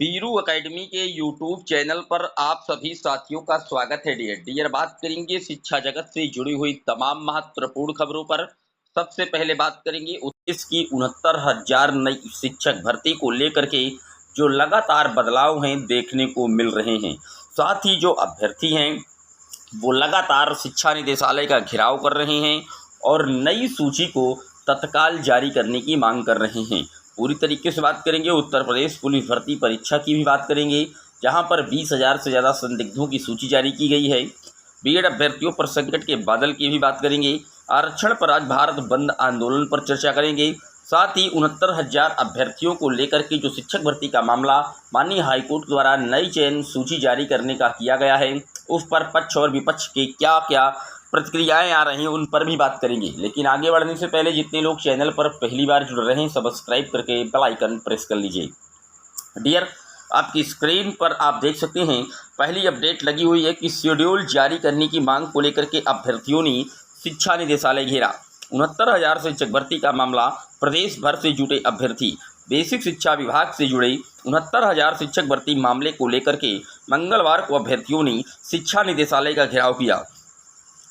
Biru academy के YouTube channel पर आप सभी साथियों का स्वागत है। डियर बात करेंगे शिक्षा जगत से जुड़ी हुई तमाम महत्वपूर्ण खबरों पर। सबसे पहले बात करेंगे उत्तीस की 69,000 नई शिक्षक भर्ती को लेकर के जो लगातार बदलाव हैं देखने को मिल रहे हैं। साथ ही जो अभ्यर्थी हैं वो लगातार शिक्षा निदेशालय का घेराव कर रहे हैं और नई सूची को तत्काल जारी करने की मांग कर रहे हैं। पूरी तरीके से बात करेंगे उत्तर प्रदेश पुलिस भर्ती परीक्षा की भी बात करेंगे, जहां पर 20,000 से ज़्यादा संदिग्धों की सूची जारी की गई है। बीएड अभ्यर्थियों पर संकट के बादल की भी बात करेंगे। आरक्षण पर आज भारत बंद आंदोलन पर चर्चा करेंगे। साथ ही 69,000 अभ्यर्थियों को लेकर के जो शिक्षक भर्ती का मामला माननीय हाईकोर्ट द्वारा नई चयन सूची जारी करने का किया गया है, उस पर पक्ष और विपक्ष के क्या क्या प्रतिक्रियाएं आ रही हैं उन पर भी बात करेंगे। लेकिन आगे बढ़ने से पहले जितने लोग चैनल पर पहली बार जुड़ रहे हैं सब्सक्राइब करके बेल आइकन प्रेस कर लीजिए। डियर, आपकी स्क्रीन पर आप देख सकते हैं पहली अपडेट लगी हुई है कि शेड्यूल जारी करने की मांग को लेकर के अभ्यर्थियों ने शिक्षा निदेशालय घेरा। 69,000 शिक्षक भर्ती का मामला, प्रदेश भर से जुटे अभ्यर्थी। बेसिक शिक्षा विभाग से जुड़े 69,000 शिक्षक भर्ती मामले को लेकर के मंगलवार को अभ्यर्थियों ने शिक्षा निदेशालय का घेराव किया।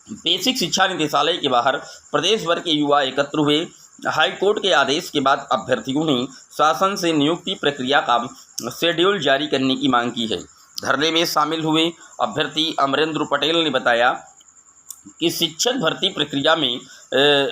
बेसिक शिक्षा निदेशालय के बाहर प्रदेश भर के युवा एकत्र हुए। हाईकोर्ट के आदेश के बाद अभ्यर्थियों ने शासन से नियुक्ति प्रक्रिया का शेड्यूल जारी करने की मांग की है। धरने में शामिल हुए अभ्यर्थी अमरेंद्र पटेल ने बताया कि शिक्षक भर्ती प्रक्रिया में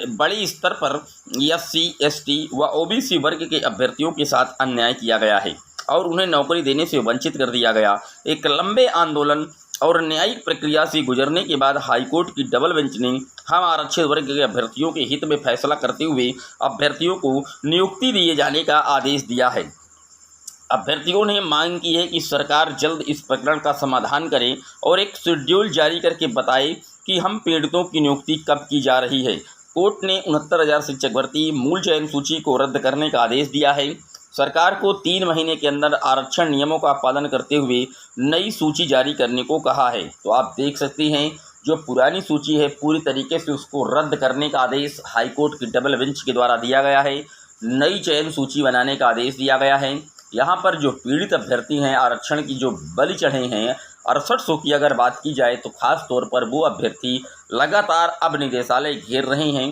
बड़े स्तर पर SC, ST व OBC वर्ग के अभ्यर्थियों के साथ अन्याय किया गया है और उन्हें नौकरी देने से वंचित कर दिया गया। एक लंबे आंदोलन और न्यायिक प्रक्रिया से गुजरने के बाद हाईकोर्ट की डबल बेंच ने हम आरक्षित वर्ग के अभ्यर्थियों के हित में फैसला करते हुए अभ्यर्थियों को नियुक्ति दिए जाने का आदेश दिया है। अभ्यर्थियों ने मांग की है कि सरकार जल्द इस प्रकरण का समाधान करे और एक शेड्यूल जारी करके बताए कि हम पीड़ितों की नियुक्ति कब की जा रही है। कोर्ट ने 69,000 शिक्षक भर्ती मूल चयन सूची को रद्द करने का आदेश दिया है। सरकार को 3 महीने के अंदर आरक्षण नियमों का पालन करते हुए नई सूची जारी करने को कहा है। तो आप देख सकते हैं जो पुरानी सूची है पूरी तरीके से उसको रद्द करने का आदेश हाईकोर्ट की डबल बेंच के द्वारा दिया गया है। नई चयन सूची बनाने का आदेश दिया गया है। यहाँ पर जो पीड़ित अभ्यर्थी हैं आरक्षण की जो बलि चढ़े हैं 6800 की अगर बात की जाए तो खास तौर पर वो अभ्यर्थी लगातार अब निदेशालय घेर रहे हैं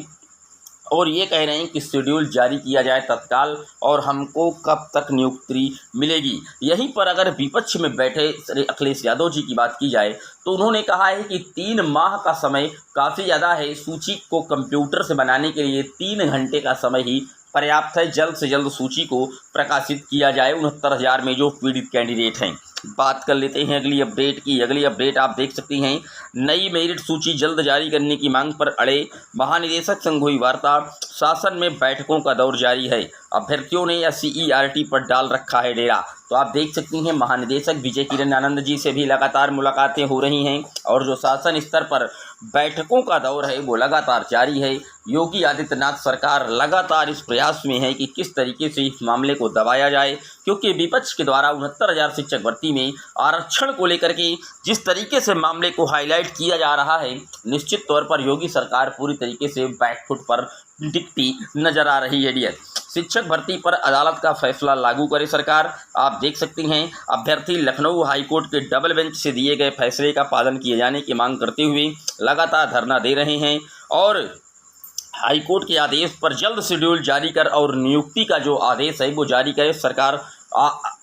और ये कह रहे हैं कि शेड्यूल जारी किया जाए तत्काल और हमको कब तक नियुक्ति मिलेगी। यहीं पर अगर विपक्ष में बैठे अखिलेश यादव जी की बात की जाए तो उन्होंने कहा है कि 3 माह का समय काफ़ी ज़्यादा है। सूची को कंप्यूटर से बनाने के लिए 3 घंटे का समय ही पर्याप्त है। जल्द से जल्द सूची को प्रकाशित किया जाए 69,000 में जो पीड़ित कैंडिडेट हैं। बात कर लेते हैं अगली अपडेट की। अगली अपडेट आप देख सकते हैं नई मेरिट सूची जल्द जारी करने की मांग पर अड़े महानिदेशक संग हुई वार्ता। शासन में बैठकों का दौर जारी है। अभ्यर्थियों ने SCERT पर डाल रखा है डेरा। तो आप देख सकते हैं महानिदेशक विजय किरण आनंद जी से भी लगातार मुलाकातें हो रही हैं और जो शासन स्तर पर बैठकों का दौर है वो लगातार जारी है। योगी आदित्यनाथ सरकार लगातार इस प्रयास में है कि किस तरीके से इस मामले को दबाया जाए, क्योंकि विपक्ष के द्वारा 69,000 शिक्षक भर्ती में आरक्षण को लेकर के जिस तरीके से मामले को हाईलाइट किया जा रहा है, निश्चित तौर पर योगी सरकार पूरी तरीके से बैकफुट पर दिखती नजर आ रही है। डियर, शिक्षक भर्ती पर अदालत का फैसला लागू करे सरकार। आप देख सकते हैं अभ्यर्थी लखनऊ हाईकोर्ट के डबल बेंच से दिए गए फैसले का पालन किए जाने की मांग करते हुए लगातार धरना दे रहे हैं और हाईकोर्ट के आदेश पर जल्द शेड्यूल जारी कर और नियुक्ति का जो आदेश है वो जारी करे सरकार।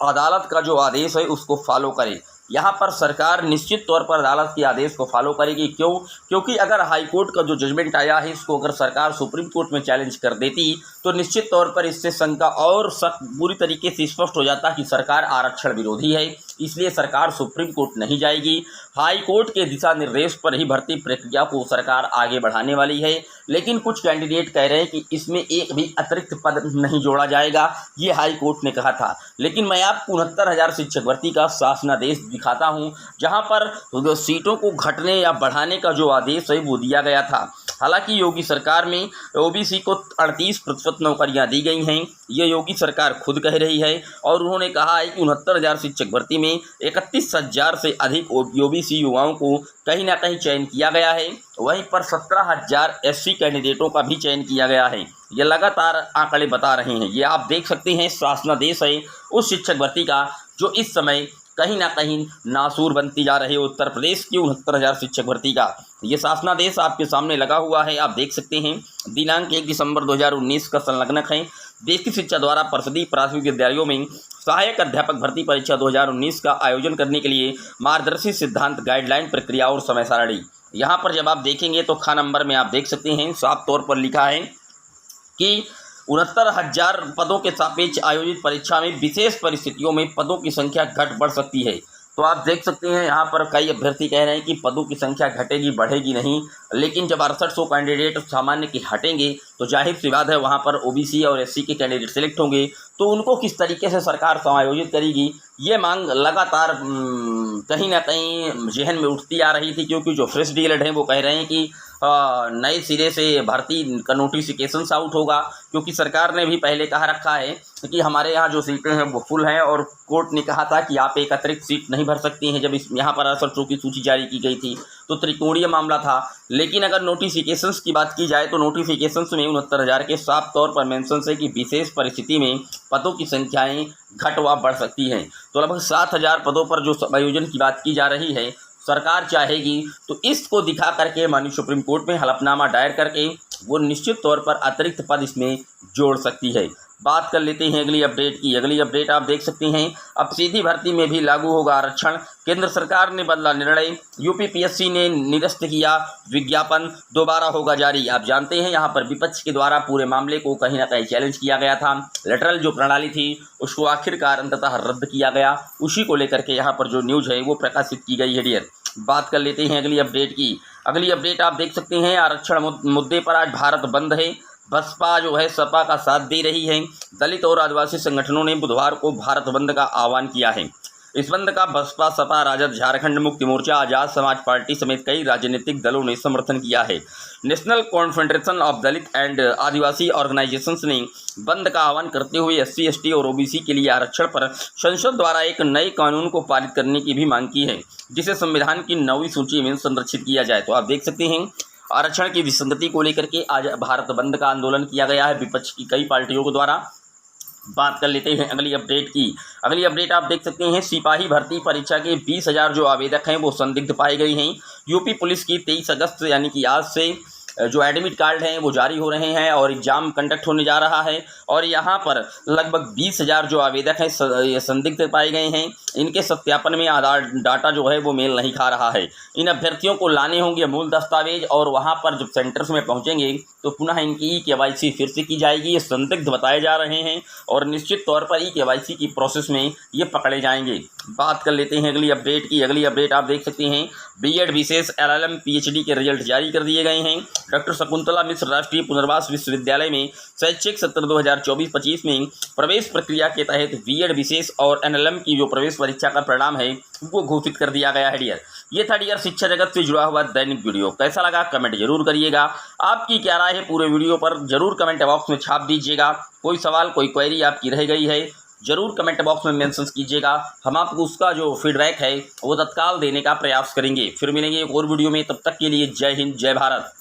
अदालत का जो आदेश है उसको फॉलो करे। यहाँ पर सरकार निश्चित तौर पर अदालत के आदेश को फॉलो करेगी। क्योंकि अगर हाईकोर्ट का जो जजमेंट आया है इसको अगर सरकार सुप्रीम कोर्ट में चैलेंज कर देती तो निश्चित तौर पर इससे शंका और पूरी तरीके से स्पष्ट हो जाता कि सरकार आरक्षण विरोधी है, इसलिए सरकार सुप्रीम कोर्ट नहीं जाएगी। हाई कोर्ट के दिशा निर्देश पर ही भर्ती प्रक्रिया को सरकार आगे बढ़ाने वाली है। लेकिन कुछ कैंडिडेट कह रहे हैं कि इसमें एक भी अतिरिक्त पद नहीं जोड़ा जाएगा, ये हाई कोर्ट ने कहा था। लेकिन मैं आपको 69,000 शिक्षक भर्ती का शासनादेश दिखाता हूं, जहां पर सीटों को घटने या बढ़ाने का जो आदेश है वो दिया गया था। हालांकि योगी सरकार में OBC को 38% नौकरियां दी गई हैं, ये योगी सरकार खुद कह रही है और उन्होंने कहा है कि 69,000 शिक्षक भर्ती में 31,000 से अधिक ओबीसी युवाओं को कहीं ना कहीं चयन किया गया है। वहीं पर 17,000 एससी कैंडिडेटों का भी चयन किया गया है। ये लगातार आंकड़े बता रहे हैं। ये आप देख सकते हैं शासनादेश है उस शिक्षक भर्ती का जो इस समय कहीं ना कहीं नासूर बनती जा रही है। उत्तर प्रदेश की 69,000 शिक्षक भर्ती का ये शासनादेश आपके सामने लगा हुआ है, आप देख सकते हैं। दिनांक 1 दिसंबर 2019 का संलग्नक है। देश की शिक्षा द्वारा परिषदीय प्राथमिक विद्यालयों में सहायक अध्यापक भर्ती परीक्षा 2019 का आयोजन करने के लिए मार्गदर्शी सिद्धांत, गाइडलाइन, प्रक्रिया और समय सारणी। यहाँ पर जब आप देखेंगे तो ख नंबर में आप देख सकते हैं साफ तौर पर लिखा है कि 69,000 पदों के सापेक्ष आयोजित परीक्षा में विशेष परिस्थितियों में पदों की संख्या घट बढ़ सकती है। तो आप देख सकते हैं यहाँ पर कई अभ्यर्थी कह रहे हैं कि पदों की संख्या घटेगी, बढ़ेगी नहीं। लेकिन जब 6800 कैंडिडेट सामान्य के हटेंगे तो जाहिर सी बात है वहाँ पर ओबीसी और एससी के कैंडिडेट सिलेक्ट होंगे, तो उनको किस तरीके से सरकार समायोजित करेगी, ये मांग लगातार कहीं ना कहीं जहन में उठती आ रही थी। क्योंकि जो फ्रेश डीएलएड हैं वो कह रहे हैं कि नए सिरे से भर्ती का नोटिफिकेशन आउट होगा, क्योंकि सरकार ने भी पहले कहा रखा है कि हमारे यहाँ जो सीटें हैं वो फुल हैं और कोर्ट ने कहा था कि आप एक अतिरिक्त सीट नहीं भर सकती हैं। जब इस यहाँ पर 6800 की सूची जारी की गई थी तो त्रिकोणीय मामला था। लेकिन अगर नोटिफिकेशंस की बात की जाए तो नोटिफिकेशंस में 69,000 के साफ तौर पर मेंशन है कि विशेष परिस्थिति में पदों की संख्याएं घट व बढ़ सकती हैं। तो लगभग 7,000 पदों पर जो समायोजन की बात की जा रही है, सरकार चाहेगी तो इसको दिखा करके माननीय सुप्रीम कोर्ट में हलफनामा दायर करके वो निश्चित तौर पर अतिरिक्त पद इसमें जोड़ सकती है। बात कर लेते हैं अगली अपडेट की। अगली अपडेट आप देख सकते हैं, अब सीधी भर्ती में भी लागू होगा आरक्षण। केंद्र सरकार ने बदला निर्णय, यूपीपीएससी ने निरस्त किया विज्ञापन, दोबारा होगा जारी। आप जानते हैं यहाँ पर विपक्ष के द्वारा पूरे मामले को कहीं ना कहीं चैलेंज किया गया था। लेटरल जो प्रणाली थी उसको आखिरकार अंततः रद्द किया गया। उसी को लेकर के यहाँ पर जो न्यूज़ है वो प्रकाशित की गई है डियर। बात कर लेते हैं अगली अपडेट की। अगली अपडेट आप देख सकते हैं, आरक्षण मुद्दे पर आज भारत बंद है। बसपा जो है सपा का साथ दे रही है। दलित और आदिवासी संगठनों ने बुधवार को भारत बंद का आह्वान किया है। इस बंद का बसपा, सपा, राजद, झारखंड मुक्ति मोर्चा, आजाद समाज पार्टी समेत कई राजनीतिक दलों ने समर्थन किया है। National confederation of Dalit and Adivasi organisations ने बंद का आह्वान करते हुए एससी, एसटी और ओबीसी के लिए आरक्षण पर संसद द्वारा एक नए कानून को पारित करने की भी मांग की है, जिसे संविधान की 9वीं सूची में संरक्षित किया जाए। तो आप देख सकते हैं आरक्षण की विसंगति को लेकर के आज भारत बंद का आंदोलन किया गया है विपक्ष की कई पार्टियों के द्वारा। बात कर लेते हैं अगली अपडेट की। अगली अपडेट आप देख सकते हैं, सिपाही भर्ती परीक्षा के 20,000 जो आवेदक हैं वो संदिग्ध पाए गए हैं। यूपी पुलिस की 23 अगस्त यानी कि आज से जो एडमिट कार्ड हैं वो जारी हो रहे हैं और एग्जाम कंडक्ट होने जा रहा है। और यहाँ पर लगभग 20,000 जो आवेदक हैं ये संदिग्ध पाए गए हैं। इनके सत्यापन में आधार डाटा जो है वो मेल नहीं खा रहा है। इन अभ्यर्थियों को लाने होंगे मूल दस्तावेज और वहाँ पर जब सेंटर्स में पहुँचेंगे तो पुनः इनकी केवाईसी फिर से की जाएगी। ये संदिग्ध बताए जा रहे हैं और निश्चित तौर पर केवाईसी की प्रोसेस में ये पकड़े जाएंगे। बात कर लेते हैं अगली अपडेट की। अगली अपडेट आप देख सकते हैं, बीएड, विशेष, एलएलएम, पीएचडी के रिजल्ट जारी कर दिए गए हैं। डॉक्टर शकुंतला मिश्र राष्ट्रीय पुनर्वास विश्वविद्यालय में शैक्षिक सत्र 2024-25 में प्रवेश प्रक्रिया के तहत बीएड, विशेष और एनएलएम की जो प्रवेश परीक्षा का परिणाम है वो घोषित कर दिया गया है डियर। ये था डियर शिक्षा जगत से जुड़ा हुआ दैनिक वीडियो। कैसा लगा कमेंट जरूर करिएगा। आपकी क्या राय है पूरे वीडियो पर जरूर कमेंट बॉक्स में छाप दीजिएगा। कोई सवाल, कोई क्वेरी आपकी रह गई है जरूर कमेंट बॉक्स में मेंशन कीजिएगा। हम आपको उसका जो फीडबैक है वो तत्काल देने का प्रयास करेंगे। फिर मिलेंगे एक और वीडियो में, तब तक के लिए जय हिंद, जय भारत।